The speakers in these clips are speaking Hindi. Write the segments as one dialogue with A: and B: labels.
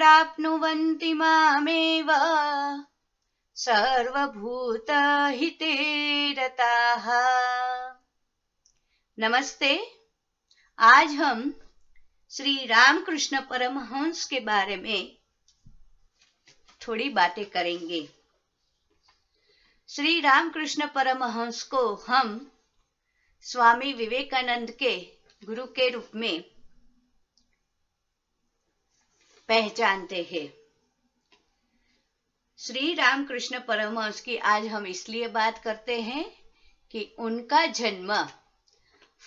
A: प्राप्नुवन्ति मामेव सर्वभूतहिते रताः। नमस्ते। आज हम श्री रामकृष्ण परमहंस के बारे में थोड़ी बातें करेंगे। श्री रामकृष्ण परमहंस को हम स्वामी विवेकानंद के गुरु के रूप में पहचानते हैं। श्री रामकृष्ण परमहंस की आज हम इसलिए बात करते हैं कि उनका जन्म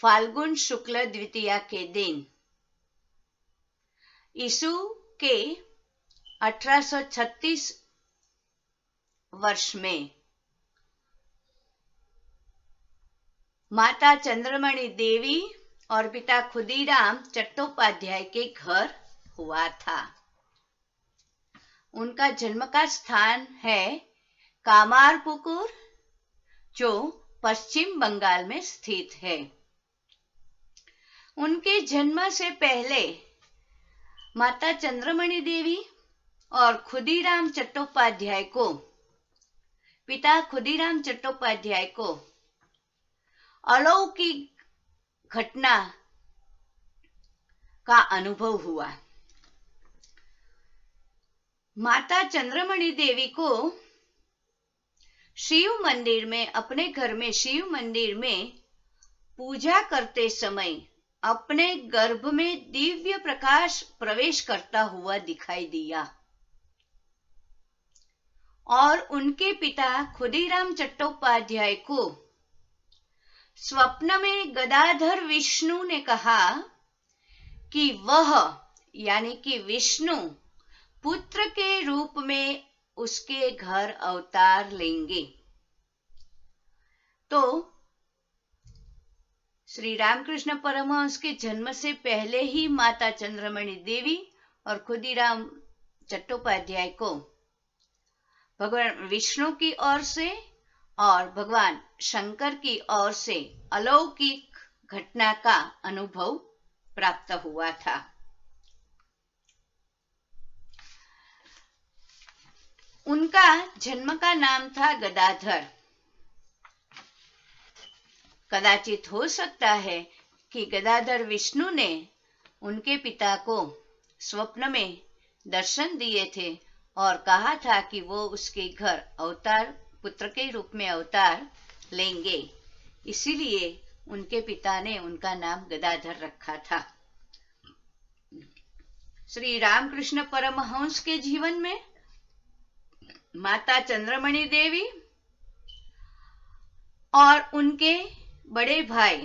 A: फाल्गुन शुक्ल द्वितीया के दिन ईसु के 1836 वर्ष में माता चंद्रमणि देवी और पिता खुदीराम चट्टोपाध्याय के घर हुआ था। उनका जन्म का स्थान है कामारपुकुर, जो पश्चिम बंगाल में स्थित है। उनके जन्म से पहले माता चंद्रमणि देवी और खुदीराम चट्टोपाध्याय को, पिता खुदीराम चट्टोपाध्याय को अलौकिक घटना का अनुभव हुआ। माता चंद्रमणि देवी को शिव मंदिर में, अपने घर में शिव मंदिर में पूजा करते समय अपने गर्भ में दिव्य प्रकाश प्रवेश करता हुआ दिखाई दिया और उनके पिता खुदीराम चट्टोपाध्याय को स्वप्न में गदाधर विष्णु ने कहा कि वह यानी कि विष्णु पुत्र के रूप में उसके घर अवतार लेंगे। तो श्री रामकृष्ण परमहंस के जन्म से पहले ही माता चंद्रमणि देवी और खुदीराम चट्टोपाध्याय को भगवान विष्णु की ओर से और भगवान शंकर की ओर से अलौकिक घटना का अनुभव प्राप्त हुआ था। उनका जन्म का नाम था गदाधर। कदाचित हो सकता है कि गदाधर विष्णु ने उनके पिता को स्वप्न में दर्शन दिए थे और कहा था कि वो उसके घर अवतार, पुत्र के रूप में अवतार लेंगे, इसीलिए उनके पिता ने उनका नाम गदाधर रखा था। श्री रामकृष्ण परमहंस के जीवन में माता चंद्रमणि देवी और उनके बड़े भाई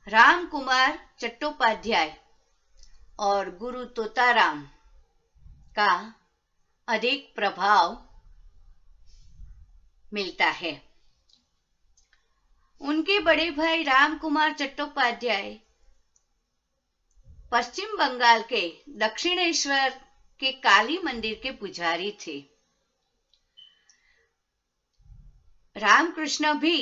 A: राम कुमार चट्टोपाध्याय और गुरु तोताराम का अधिक प्रभाव मिलता है। उनके बड़े भाई राम कुमार चट्टोपाध्याय पश्चिम बंगाल के दक्षिणेश्वर के काली मंदिर के पुजारी थे। रामकृष्ण भी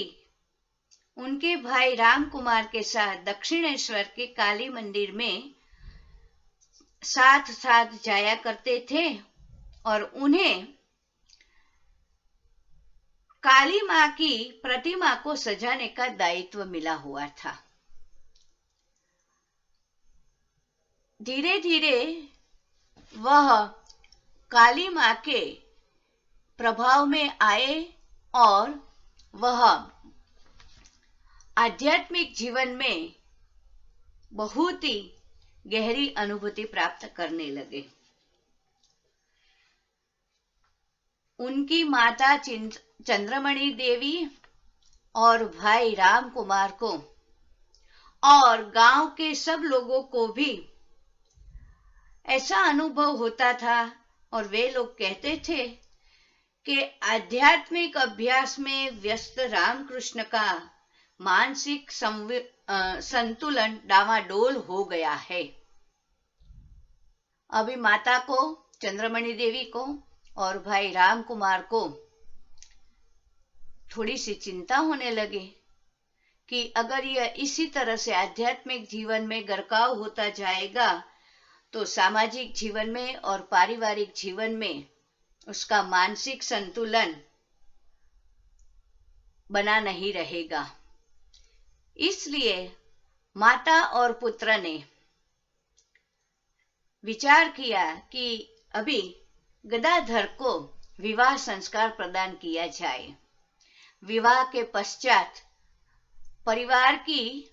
A: उनके भाई राम कुमार के साथ दक्षिणेश्वर के काली मंदिर में साथ साथ जाया करते थे और उन्हें काली मां की प्रतिमा को सजाने का दायित्व मिला हुआ था। धीरे धीरे वह काली मां के प्रभाव में आए और वह आध्यात्मिक जीवन में बहुत ही गहरी अनुभूति प्राप्त करने लगे। उनकी माता चंद्रमणि देवी और भाई राम कुमार को और गांव के सब लोगों को भी ऐसा अनुभव होता था और वे लोग कहते थे कि आध्यात्मिक अभ्यास में व्यस्त रामकृष्ण का मानसिक संतुलन डावाडोल हो गया है। अभी माता को, चंद्रमणि देवी को और भाई राम कुमार को थोड़ी सी चिंता होने लगे कि अगर यह इसी तरह से आध्यात्मिक जीवन में गरकाव होता जाएगा तो सामाजिक जीवन में और पारिवारिक जीवन में उसका मानसिक संतुलन बना नहीं रहेगा। इसलिए माता और पुत्र ने विचार किया कि अभी गदाधर को विवाह संस्कार प्रदान किया जाए। विवाह के पश्चात परिवार की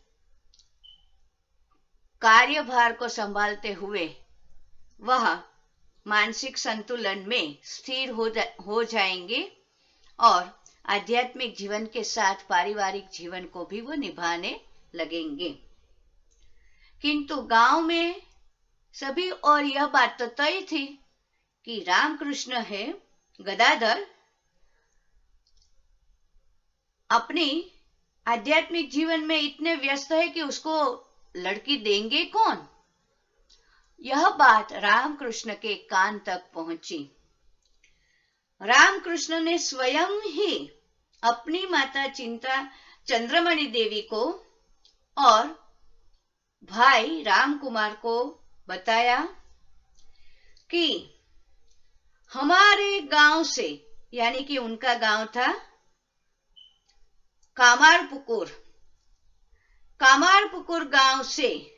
A: कार्यभार को संभालते हुए वह मानसिक संतुलन में स्थिर हो जाएंगे और आध्यात्मिक जीवन के साथ पारिवारिक जीवन को भी वो निभाने लगेंगे। किंतु गांव में सभी और यह बात तो तय थी कि रामकृष्ण है गदाधर अपनी आध्यात्मिक जीवन में इतने व्यस्त है कि उसको लड़की देंगे कौन। यह बात रामकृष्ण के कान तक पहुंची। रामकृष्ण ने स्वयं ही अपनी माता चंद्रमणि देवी को और भाई रामकुमार को बताया कि हमारे गांव से, यानी कि उनका गांव था कामारपुकुर गांव से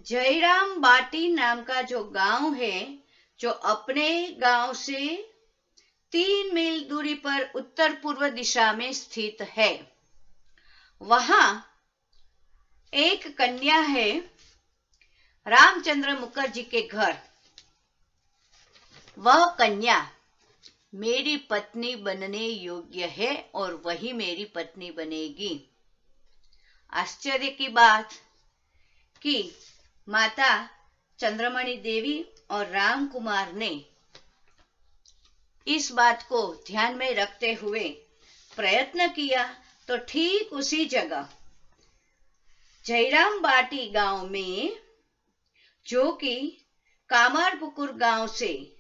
A: जयराम बाटी नाम का जो गांव है, जो अपने गांव से 3 मील दूरी पर उत्तर पूर्व दिशा में स्थित है, वहां एक कन्या है रामचंद्र मुखर्जी के घर। वह कन्या मेरी पत्नी बनने योग्य है और वही मेरी पत्नी बनेगी। आश्चर्य की बात कि माता चंद्रमणि देवी और रामकुमार ने इस बात को ध्यान में रखते हुए प्रयत्न किया तो ठीक उसी जगह जयराम बाटी गांव में, जो कि कामारपुकुर गांव से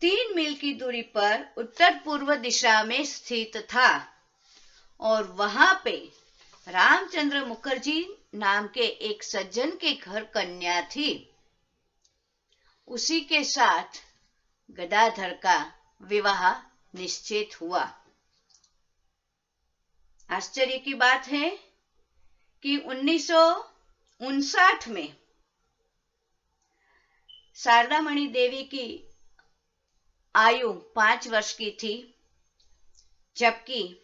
A: 3 मील की दूरी पर उत्तर पूर्व दिशा में स्थित था, और वहां पे रामचंद्र मुखर्जी नाम के एक सज्जन के घर कन्या थी। उसी के साथ गदाधर का विवाह निश्चित हुआ। आश्चर्य की बात है कि 1959 में शारदामणि देवी की आयु 5 वर्ष की थी, जबकि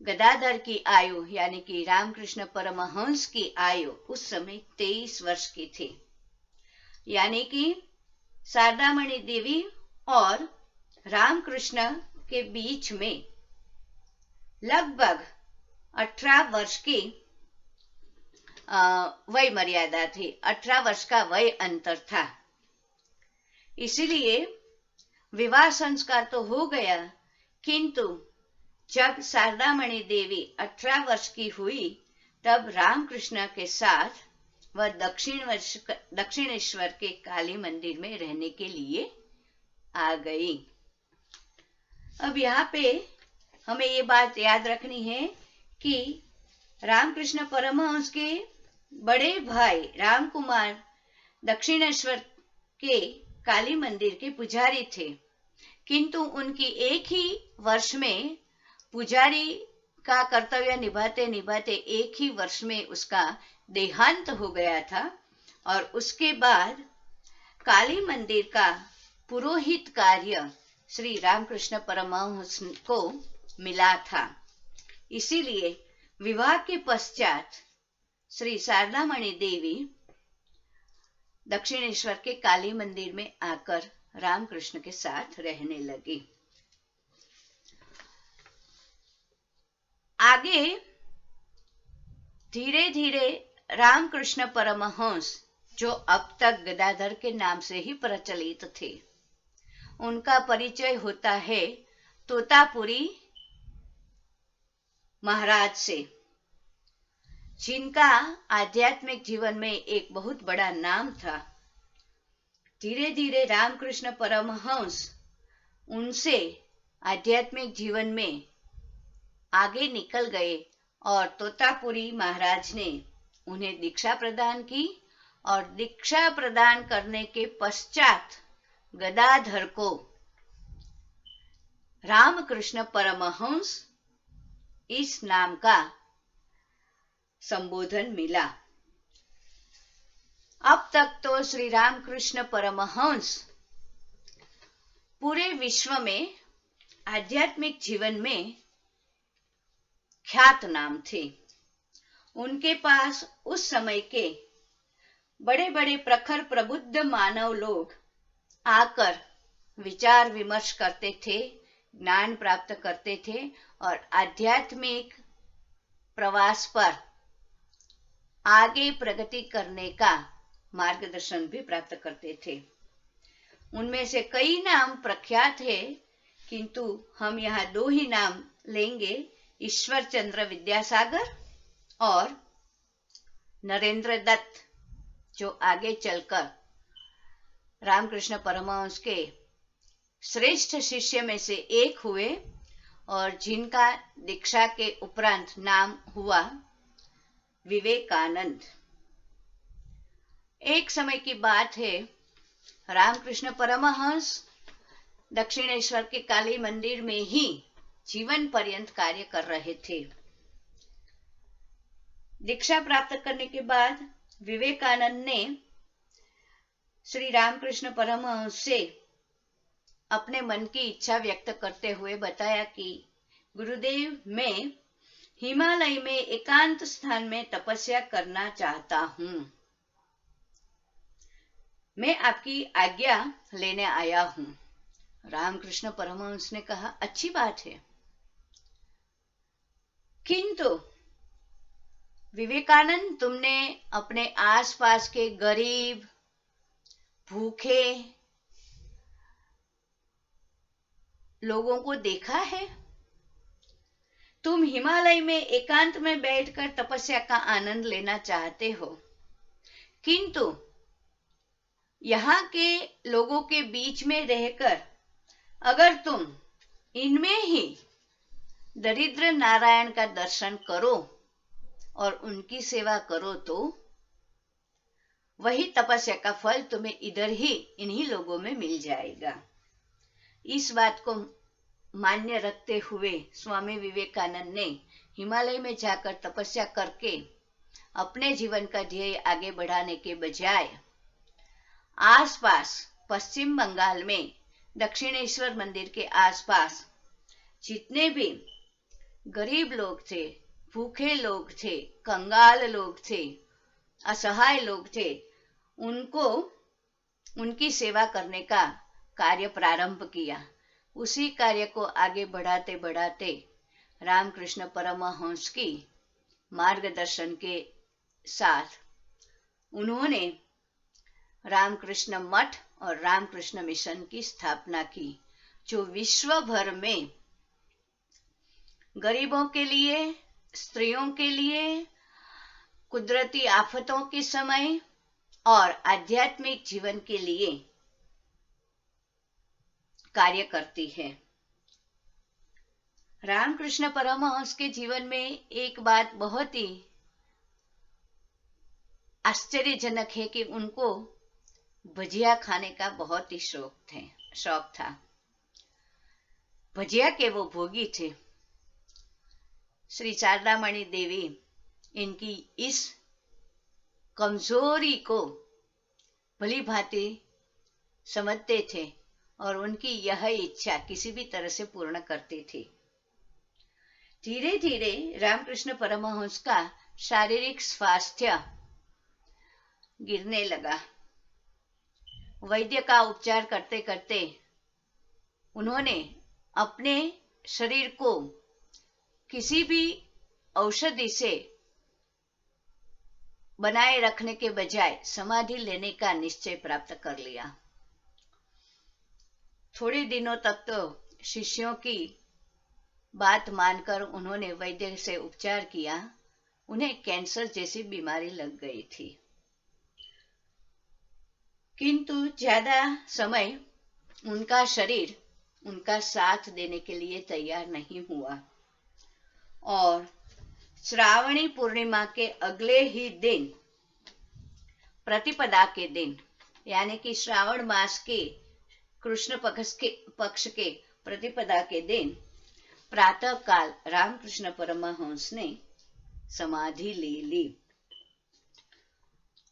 A: गदाधर की आयु यानी कि रामकृष्ण परमहंस की आयु उस समय 23 वर्ष की थी। यानी कि शारदामणि देवी और रामकृष्ण के बीच में लगभग 18 वर्ष की वय मर्यादा थी, 18 वर्ष का वय अंतर था। इसीलिए विवाह संस्कार तो हो गया, किंतु जब शारदामणि देवी 18 वर्ष की हुई तब रामकृष्ण के साथ वह दक्षिणेश्वर के काली मंदिर में रहने के लिए आ गई। अब यहाँ पे हमें ये बात याद रखनी है कि रामकृष्ण परमहंस के बड़े भाई रामकुमार दक्षिणेश्वर के काली मंदिर के पुजारी थे, किंतु उनकी एक ही वर्ष में पुजारी का कर्तव्य निभाते निभाते एक ही वर्ष में उसका देहांत हो गया था, और उसके बाद काली मंदिर का पुरोहित कार्य श्री रामकृष्ण परमहंस को मिला था। इसीलिए विवाह के पश्चात श्री शारदामणि देवी दक्षिणेश्वर के काली मंदिर में आकर रामकृष्ण के साथ रहने लगी। आगे धीरे धीरे रामकृष्ण परमहंस, जो अब तक गदाधर के नाम से ही प्रचलित थे, उनका परिचय होता है तोतापुरी महाराज से, जिनका आध्यात्मिक जीवन में एक बहुत बड़ा नाम था। धीरे धीरे रामकृष्ण परमहंस उनसे आध्यात्मिक जीवन में आगे निकल गए और तोतापुरी महाराज ने उन्हें दीक्षा प्रदान की और दीक्षा प्रदान करने के पश्चात गदाधर को रामकृष्ण परमहंस इस नाम का संबोधन मिला। अब तक तो श्री रामकृष्ण परमहंस पूरे विश्व में आध्यात्मिक जीवन में ख्यात नाम थे। उनके पास उस समय के बड़े बड़े प्रखर प्रबुद्ध मानव लोग आकर विचार विमर्श करते थे, ज्ञान प्राप्त करते थे और आध्यात्मिक प्रवास पर आगे प्रगति करने का मार्गदर्शन भी प्राप्त करते थे। उनमें से कई नाम प्रख्यात है, किंतु हम यहाँ दो ही नाम लेंगे, ईश्वर चंद्र विद्यासागर और नरेंद्र दत्त, जो आगे चलकर रामकृष्ण परमहंस के श्रेष्ठ शिष्य में से एक हुए और जिनका दीक्षा के उपरांत नाम हुआ विवेकानंद। एक समय की बात है, रामकृष्ण परमहंस दक्षिणेश्वर के काली मंदिर में ही जीवन पर्यंत कार्य कर रहे थे। दीक्षा प्राप्त करने के बाद विवेकानंद ने श्री रामकृष्ण परमहंस से अपने मन की इच्छा व्यक्त करते हुए बताया कि गुरुदेव, मैं हिमालय में एकांत स्थान में तपस्या करना चाहता हूं। मैं आपकी आज्ञा लेने आया हूं। रामकृष्ण परमहंस ने कहा, अच्छी बात है, किंतु विवेकानंद, तुमने अपने आसपास के गरीब, भूखे लोगों को देखा है? तुम हिमालय में एकांत में बैठकर तपस्या का आनंद लेना चाहते हो, किंतु यहाँ के लोगों के बीच में रहकर अगर तुम इनमें ही दरिद्र नारायण का दर्शन करो और उनकी सेवा करो तो वही तपस्या का फल तुम्हें इधर ही इन्हीं लोगों में मिल जाएगा। इस बात को मान्य रखते हुए स्वामी विवेकानंद ने हिमालय में जाकर तपस्या करके अपने जीवन का ध्येय आगे बढ़ाने के बजाय आसपास पश्चिम बंगाल में दक्षिणेश्वर मंदिर के आसपास जितने भी गरीब लोग थे, भूखे लोग थे, कंगाल लोग थे, असहाय लोग थे, उनको उनकी सेवा करने का कार्य प्रारंभ किया। उसी कार्य को आगे बढ़ाते बढ़ाते रामकृष्ण परमहंस की मार्गदर्शन के साथ उन्होंने रामकृष्ण मठ और रामकृष्ण मिशन की स्थापना की, जो विश्व भर में गरीबों के लिए, स्त्रियों के लिए, कुदरती आफतों के समय और आध्यात्मिक जीवन के लिए कार्य करती है। रामकृष्ण परमहंस के जीवन में एक बात बहुत ही आश्चर्यजनक है कि उनको भजिया खाने का बहुत ही शौक था। भजिया के वो भोगी थे। श्री शारदामणि देवी इनकी इस कमजोरी को भली भांति समझते थे और उनकी यह इच्छा किसी भी तरह से पूर्ण करते थे। धीरे धीरे रामकृष्ण परमहंस का शारीरिक स्वास्थ्य गिरने लगा। वैद्य का उपचार करते करते उन्होंने अपने शरीर को किसी भी औषधि से बनाए रखने के बजाय समाधि लेने का निश्चय प्राप्त कर लिया। थोड़े दिनों तक तो शिष्यों की बात मानकर उन्होंने वैद्य से उपचार किया। उन्हें कैंसर जैसी बीमारी लग गई थी, किंतु ज्यादा समय उनका शरीर उनका साथ देने के लिए तैयार नहीं हुआ और श्रावणी पूर्णिमा के अगले ही दिन प्रतिपदा के दिन यानी कि श्रावण मास के कृष्ण पक्ष के प्रतिपदा के दिन प्रातः काल रामकृष्ण परमहंस ने समाधि ले ली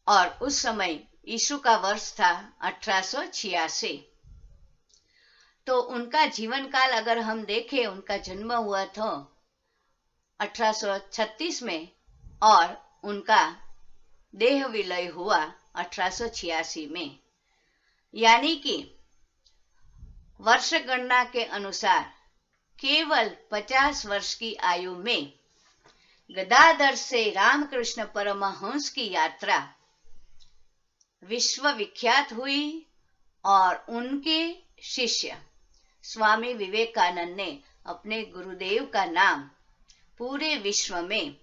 A: और उस समय यीशु का वर्ष था 1886। तो उनका जीवन काल अगर हम देखें, उनका जन्म हुआ था 1836 में और उनका देह विलय हुआ 1886 में, यानी कि वर्ष गणना के अनुसार केवल 50 वर्ष की आयु में गदाधर से रामकृष्ण परमहंस की यात्रा विश्व विख्यात हुई और उनके शिष्य स्वामी विवेकानंद ने अपने गुरुदेव का नाम पूरे विश्व में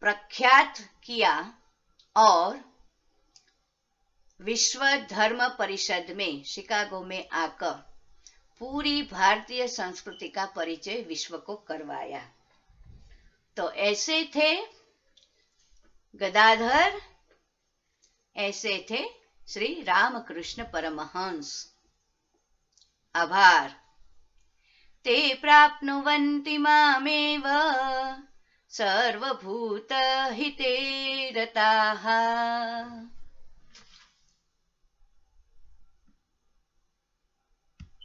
A: प्रख्यात किया और विश्व धर्म परिषद में शिकागो में आकर पूरी भारतीय संस्कृति का परिचय विश्व को करवाया। तो ऐसे थे गदाधर, ऐसे थे श्री रामकृष्ण परमहंस। आभार। ते प्राप्नुवन्ति मामेव सर्वभूतहिते रताः।